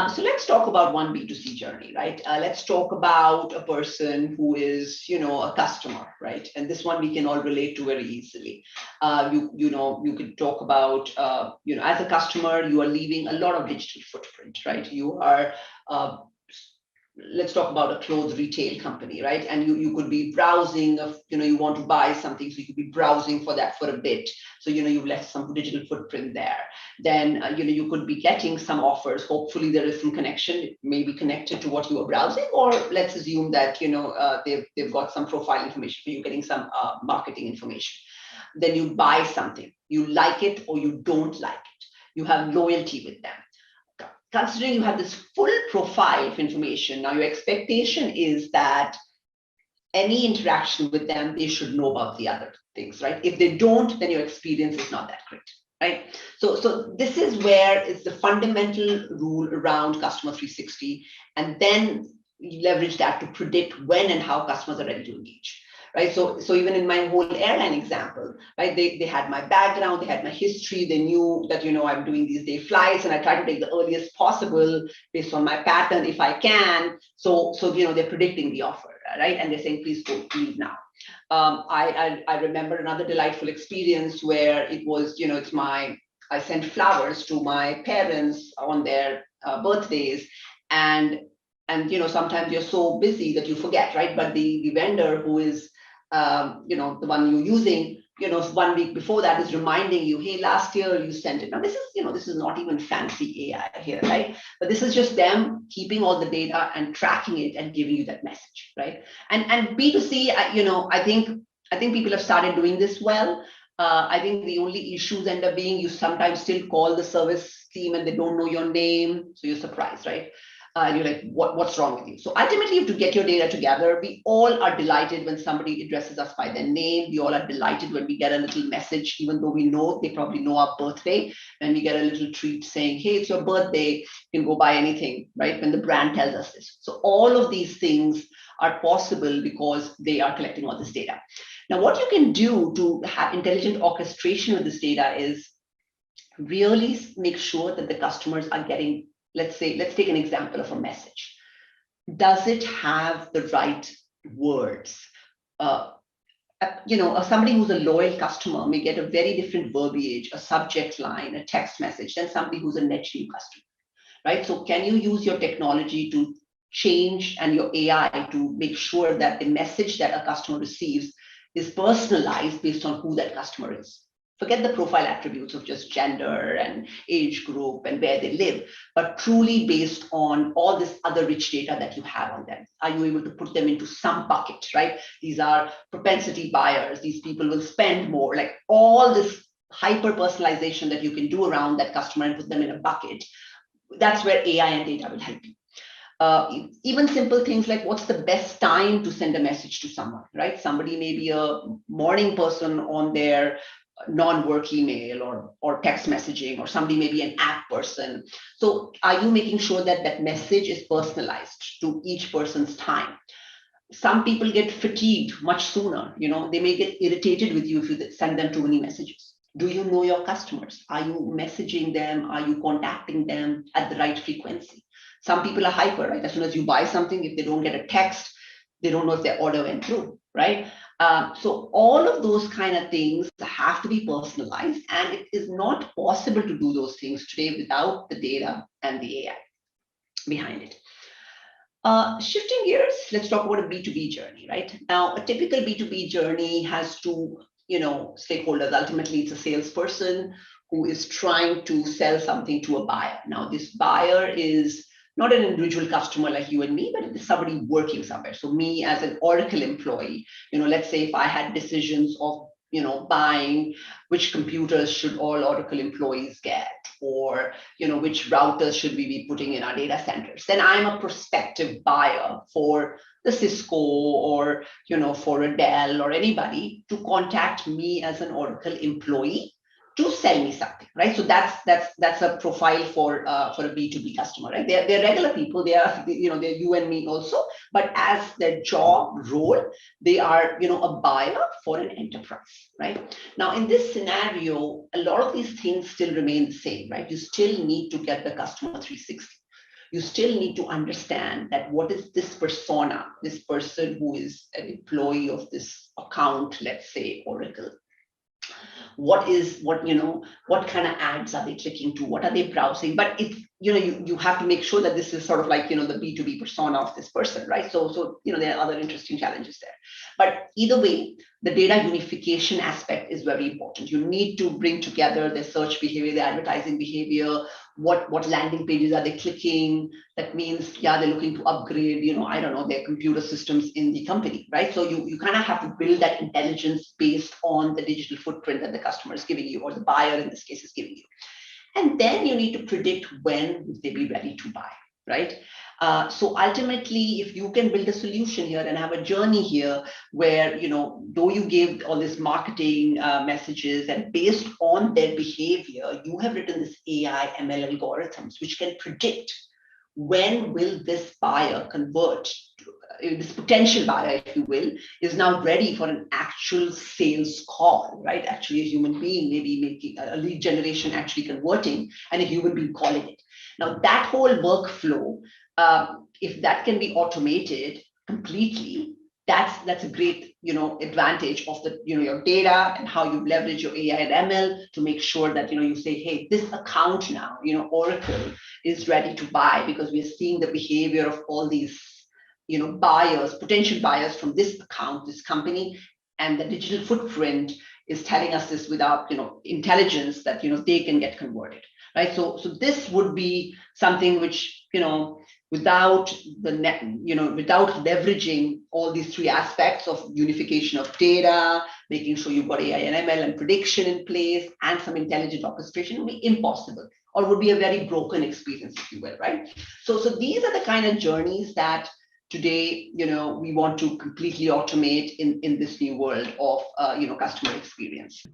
So let's talk about one B2C journey, right? Let's talk about a person who is, a customer, right? And this one we can all relate to very easily. You could talk about, as a customer, you are leaving a lot of digital footprint, right? You are uh, let's talk about a clothes retail company, right? And you could be browsing of, you want to buy something, so you could be browsing for that for a bit. So, you've left some digital footprint there. Then, you could be getting some offers. Hopefully there is some connection. It may be connected to what you are browsing, or let's assume that, they've got some profile information for you, getting some marketing information. Then you buy something, you like it or you don't like it. You have loyalty with them. Considering you have this full profile of information, now your expectation is that any interaction with them, they should know about the other things, right? If they don't, then your experience is not that great, right? So this is where it's the fundamental rule around customer 360, and then you leverage that to predict when and how customers are ready to engage. Right. So even in my whole airline example, right, they had my background, they had my history, they knew that, I'm doing these day flights, and I try to take the earliest possible based on my pattern if I can. So they're predicting the offer, right? And they're saying, please go leave now. I remember another delightful experience where it was, I sent flowers to my parents on their birthdays, and sometimes you're so busy that you forget, right? But the vendor who is the one you're using, 1 week before that is reminding you, hey, last year you sent it. Now this is not even fancy AI here, right? But this is just them keeping all the data and tracking it and giving you that message, right? And B2C, I think people have started doing this well. I think the only issues end up being you sometimes still call the service team and they don't know your name, so you're surprised, right? And you're like, what's wrong with you? So ultimately, you have to get your data together. We all are delighted when somebody addresses us by their name. We all are delighted when we get a little message, even though we know they probably know our birthday, and we get a little treat saying, hey, it's your birthday, you can go buy anything, right? When the brand tells us this. So all of these things are possible because they are collecting all this data. Now, what you can do to have intelligent orchestration of this data is really make sure that the customers are getting, let's take an example of a message. Does it have the right words? Somebody who's a loyal customer may get a very different verbiage, a subject line, a text message than somebody who's a net new customer, right? So can you use your technology to change and your AI to make sure that the message that a customer receives is personalized based on who that customer is? Forget the profile attributes of just gender and age group and where they live, but truly based on all this other rich data that you have on them. Are you able to put them into some bucket, right? These are propensity buyers. These people will spend more, like all this hyper personalization that you can do around that customer and put them in a bucket. That's where AI and data will help you. Even simple things like what's the best time to send a message to someone, right? Somebody may be a morning person on their non-work email or text messaging, or somebody may be an app person. So are you making sure that that message is personalized to each person's time? Some people get fatigued much sooner. They may get irritated with you if you send them too many messages. Do you know your customers? Are you messaging them? Are you contacting them at the right frequency? Some people are hyper, right? As soon as you buy something, if they don't get a text, they don't know if their order went through, right? So all of those kind of things have to be personalized, and it is not possible to do those things today without the data and the AI behind it. Shifting gears, let's talk about a B2B journey, right? Now, a typical B2B journey has two, stakeholders. Ultimately, it's a salesperson who is trying to sell something to a buyer. Now, this buyer is not an individual customer like you and me, but it is somebody working somewhere. So me as an Oracle employee, let's say if I had decisions of, buying which computers should all Oracle employees get, or, which routers should we be putting in our data centers, then I'm a prospective buyer for the Cisco or, for a Dell or anybody to contact me as an Oracle employee to sell me something, right? So that's a profile for a B2B customer, right? They're regular people. They're you and me also, but as their job role, they are a buyer for an enterprise, right? Now in this scenario, a lot of these things still remain the same, right? You still need to get the customer 360. you still need to understand that what is this persona, this person who is an employee of this account, let's say Oracle. What kind of ads are they clicking to? What are they browsing? But it's, you have to make sure that this is sort of like, the B2B persona of this person, right? So there are other interesting challenges there. But either way, the data unification aspect is very important. You need to bring together their search behavior, their advertising behavior, what landing pages are they clicking. That means, yeah, they're looking to upgrade, I don't know, their computer systems in the company, right? So you kind of have to build that intelligence based on the digital footprint that the customer is giving you, or the buyer in this case is giving you. And then you need to predict when would they be ready to buy, right? So ultimately, if you can build a solution here and have a journey here where, though you gave all these marketing messages, and based on their behavior, you have written this AI ML algorithms, which can predict when will this buyer convert, this potential buyer, if you will, is now ready for an actual sales call, right? Actually, a human being maybe making a lead generation, actually converting, and a human being calling it. Now, that whole workflow, if that can be automated completely, that's a great advantage of the your data and how you leverage your AI and ML to make sure that you say, hey, this account now, Oracle is ready to buy, because we are seeing the behavior of all these buyers, potential buyers from this account, this company, and the digital footprint is telling us this without intelligence that they can get converted, right? So this would be something which without without leveraging all these three aspects of unification of data, making sure you've got AI and ML and prediction in place, and some intelligent orchestration, would be impossible, or would be a very broken experience, if you will, right? So these are the kind of journeys that today, we want to completely automate in this new world of, customer experience.